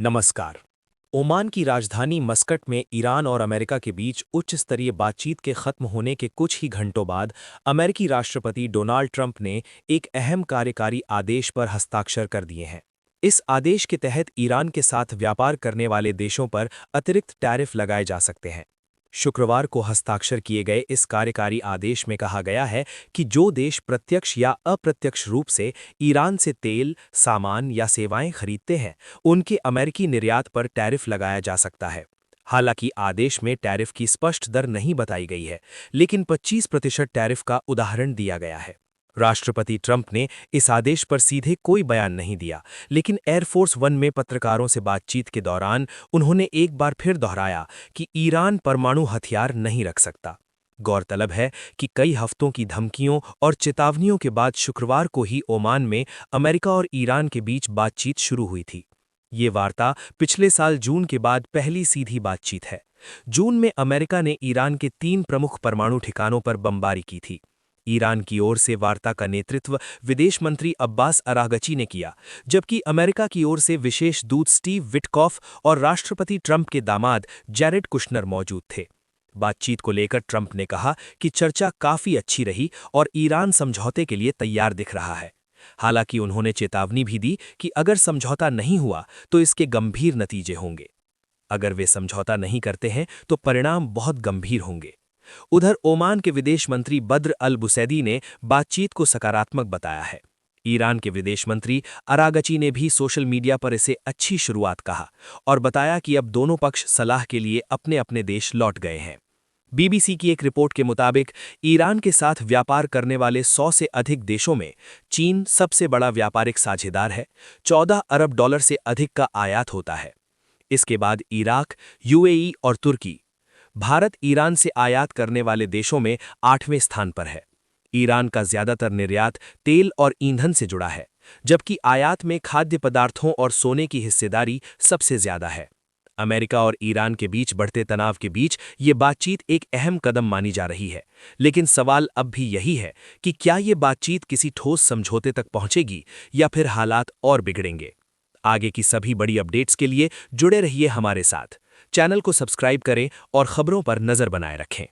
नमस्कार। ओमान की राजधानी मस्कट में ईरान और अमेरिका के बीच उच्च स्तरीय बातचीत के खत्म होने के कुछ ही घंटों बाद अमेरिकी राष्ट्रपति डोनाल्ड ट्रंप ने एक अहम कार्यकारी आदेश पर हस्ताक्षर कर दिए हैं। इस आदेश के तहत ईरान के साथ व्यापार करने वाले देशों पर अतिरिक्त टैरिफ लगाए जा सकते हैं। शुक्रवार को हस्ताक्षर किए गए इस कार्यकारी आदेश में कहा गया है कि जो देश प्रत्यक्ष या अप्रत्यक्ष रूप से ईरान से तेल, सामान या सेवाएं खरीदते हैं, उनके अमेरिकी निर्यात पर टैरिफ लगाया जा सकता है। हालांकि आदेश में टैरिफ की स्पष्ट दर नहीं बताई गई है, लेकिन 25% टैरिफ का उदाहरण दिया गया है। राष्ट्रपति ट्रंप ने इस आदेश पर सीधे कोई बयान नहीं दिया, लेकिन एयरफोर्स वन में पत्रकारों से बातचीत के दौरान उन्होंने एक बार फिर दोहराया कि ईरान परमाणु हथियार नहीं रख सकता। गौरतलब है कि कई हफ्तों की धमकियों और चेतावनियों के बाद शुक्रवार को ही ओमान में अमेरिका और ईरान के बीच बातचीत शुरू हुई थी। ये वार्ता पिछले साल जून के बाद पहली सीधी बातचीत है। जून में अमेरिका ने ईरान के 3 प्रमुख परमाणु ठिकानों पर बमबारी की थी। ईरान की ओर से वार्ता का नेतृत्व विदेश मंत्री अब्बास अरागची ने किया, जबकि अमेरिका की ओर से विशेष दूत स्टीव विटकॉफ और राष्ट्रपति ट्रंप के दामाद जैरेड कुशनर मौजूद थे। बातचीत को लेकर ट्रंप ने कहा कि चर्चा काफी अच्छी रही और ईरान समझौते के लिए तैयार दिख रहा है। हालांकि उन्होंने चेतावनी भी दी कि अगर समझौता नहीं हुआ तो इसके गंभीर नतीजे होंगे। अगर वे समझौता नहीं करते हैं तो परिणाम बहुत गंभीर होंगे। उधर ओमान के विदेश मंत्री बद्र अल बुसैदी ने बातचीत को सकारात्मक बताया है। ईरान के विदेश मंत्री अरागची ने भी सोशल मीडिया पर इसे अच्छी शुरुआत कहा और बताया कि अब दोनों पक्ष सलाह के लिए अपने अपने देश लौट गए हैं। बीबीसी की एक रिपोर्ट के मुताबिक ईरान के साथ व्यापार करने वाले 100 से अधिक देशों में चीन सबसे बड़ा व्यापारिक साझेदार है। 14 अरब डॉलर से अधिक का आयात होता है। इसके बाद इराक, यूएई और तुर्की। भारत ईरान से आयात करने वाले देशों में 8वें स्थान पर है। ईरान का ज्यादातर निर्यात तेल और ईंधन से जुड़ा है, जबकि आयात में खाद्य पदार्थों और सोने की हिस्सेदारी सबसे ज्यादा है। अमेरिका और ईरान के बीच बढ़ते तनाव के बीच ये बातचीत एक अहम कदम मानी जा रही है, लेकिन सवाल अब भी यही है कि क्या ये बातचीत किसी ठोस समझौते तक पहुंचेगी या फिर हालात और बिगड़ेंगे। आगे की सभी बड़ी अपडेट्स के लिए जुड़े रहिए हमारे साथ। चैनल को सब्सक्राइब करें और खबरों पर नजर बनाए रखें।